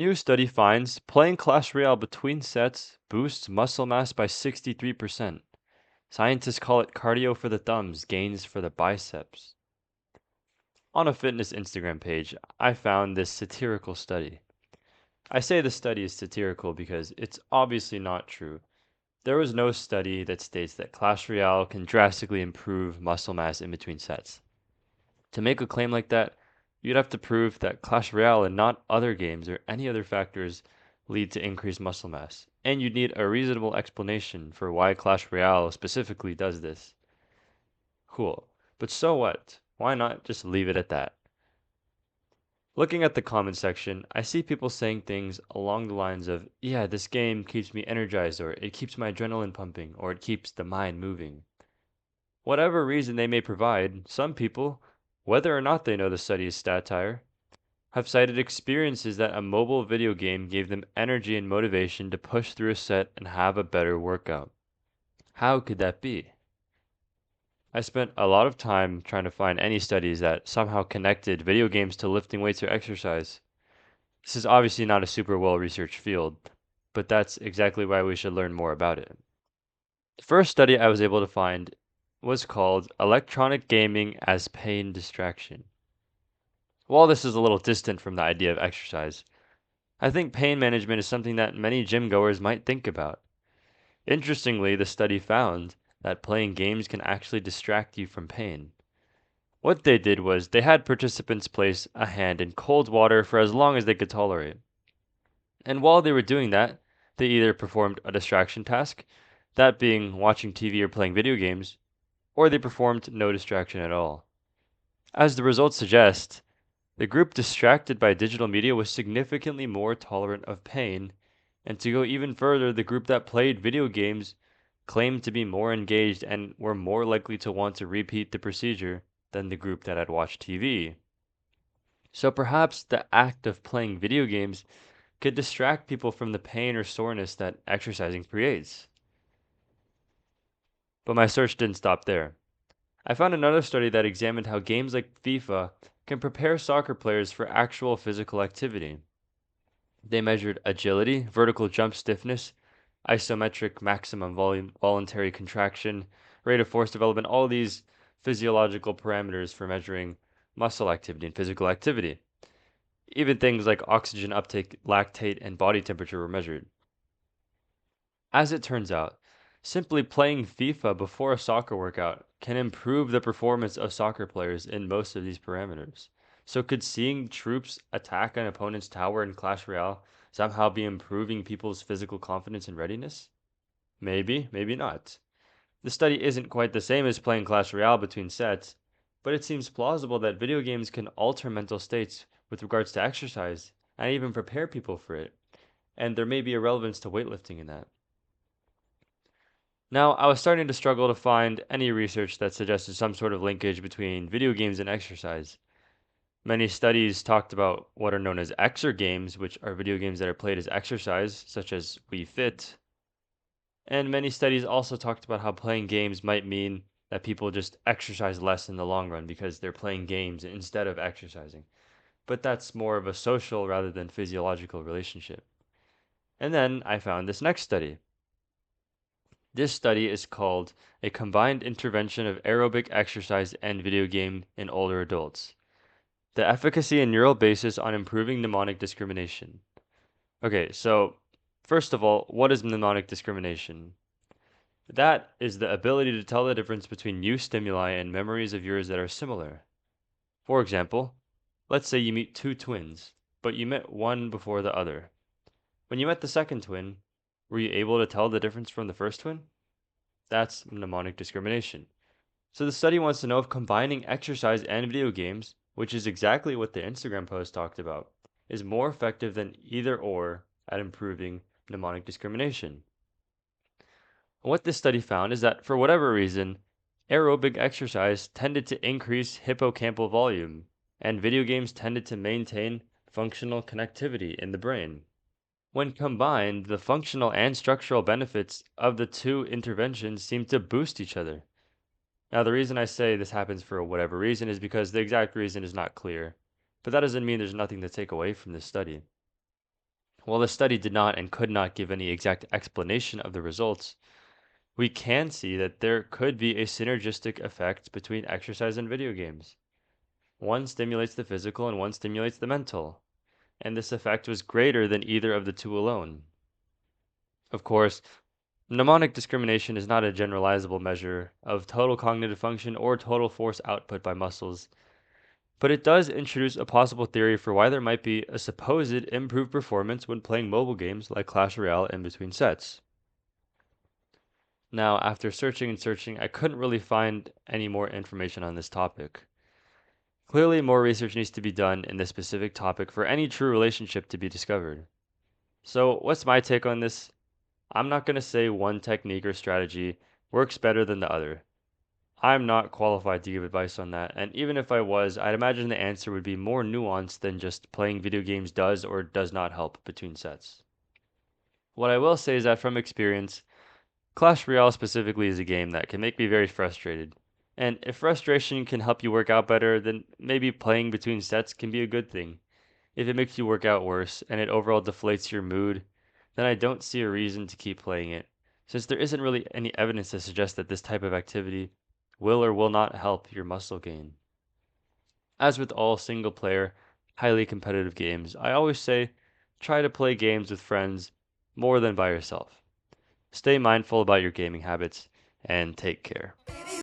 new study finds playing Clash Royale between sets boosts muscle mass by 63%. Scientists call it cardio for the thumbs, gains for the biceps. On a fitness Instagram page, I found this satirical study. I say the study is satirical because it's obviously not true. There was no study that states that Clash Royale can drastically improve muscle mass in between sets. To make a claim like that, you'd have to prove that Clash Royale and not other games or any other factors lead to increased muscle mass. And you'd need a reasonable explanation for why Clash Royale specifically does this. Cool. But so what? Why not just leave it at that? Looking at the comment section, I see people saying things along the lines of, yeah, this game keeps me energized, or it keeps my adrenaline pumping, or it keeps the mind moving. Whatever reason they may provide, some people, whether or not they know the study is satire, have cited experiences that a mobile video game gave them energy and motivation to push through a set and have a better workout. How could that be? I spent a lot of time trying to find any studies that somehow connected video games to lifting weights or exercise. This is obviously not a super well researched field, but that's exactly why we should learn more about it. The first study I was able to find was called Electronic Gaming as Pain Distraction. While this is a little distant from the idea of exercise, I think pain management is something that many gym goers might think about. Interestingly, the study found that playing games can actually distract you from pain. What they did was they had participants place a hand in cold water for as long as they could tolerate. And while they were doing that, they either performed a distraction task, that being watching TV or playing video games, or they performed no distraction at all. As the results suggest, the group distracted by digital media was significantly more tolerant of pain, and to go even further, the group that played video games claimed to be more engaged and were more likely to want to repeat the procedure than the group that had watched TV. So perhaps the act of playing video games could distract people from the pain or soreness that exercising creates. But my search didn't stop there. I found another study that examined how games like FIFA can prepare soccer players for actual physical activity. They measured agility, vertical jump stiffness, isometric maximum volume, voluntary contraction, rate of force development, all these physiological parameters for measuring muscle activity and physical activity. Even things like oxygen uptake, lactate, and body temperature were measured. As it turns out, simply playing FIFA before a soccer workout can improve the performance of soccer players in most of these parameters. So, could seeing troops attack an opponent's tower in Clash Royale somehow be improving people's physical confidence and readiness? Maybe, maybe not. The study isn't quite the same as playing Clash Royale between sets, but it seems plausible that video games can alter mental states with regards to exercise and even prepare people for it, and there may be a relevance to weightlifting in that. Now, I was starting to struggle to find any research that suggested some sort of linkage between video games and exercise. Many studies talked about what are known as exergames, which are video games that are played as exercise, such as Wii Fit. And many studies also talked about how playing games might mean that people just exercise less in the long run because they're playing games instead of exercising. But that's more of a social rather than physiological relationship. And then I found this next study. This study is called A Combined Intervention of Aerobic Exercise and Video Game in Older Adults. The Efficacy and Neural Basis on Improving Mnemonic Discrimination. Okay, so first of all, what is mnemonic discrimination? That is the ability to tell the difference between new stimuli and memories of yours that are similar. For example, let's say you meet two twins, but you met one before the other. When you met the second twin, were you able to tell the difference from the first twin? That's mnemonic discrimination. So the study wants to know if combining exercise and video games, which is exactly what the Instagram post talked about, is more effective than either or at improving mnemonic discrimination. What this study found is that for whatever reason, aerobic exercise tended to increase hippocampal volume, and video games tended to maintain functional connectivity in the brain. When combined, the functional and structural benefits of the two interventions seem to boost each other. Now, the reason I say this happens for whatever reason is because the exact reason is not clear, but that doesn't mean there's nothing to take away from this study. While the study did not and could not give any exact explanation of the results, we can see that there could be a synergistic effect between exercise and video games. One stimulates the physical and one stimulates the mental, and this effect was greater than either of the two alone. Of course, mnemonic discrimination is not a generalizable measure of total cognitive function or total force output by muscles, but it does introduce a possible theory for why there might be a supposed improved performance when playing mobile games like Clash Royale in between sets. Now, after searching and searching, I couldn't really find any more information on this topic. Clearly, more research needs to be done in this specific topic for any true relationship to be discovered. So, what's my take on this? I'm not going to say one technique or strategy works better than the other. I'm not qualified to give advice on that, and even if I was, I'd imagine the answer would be more nuanced than just playing video games does or does not help between sets. What I will say is that from experience, Clash Royale specifically is a game that can make me very frustrated. And if frustration can help you work out better, then maybe playing between sets can be a good thing. If it makes you work out worse and it overall deflates your mood, then I don't see a reason to keep playing it, since there isn't really any evidence to suggest that this type of activity will or will not help your muscle gain. As with all single player, highly competitive games, I always say try to play games with friends more than by yourself. Stay mindful about your gaming habits and take care.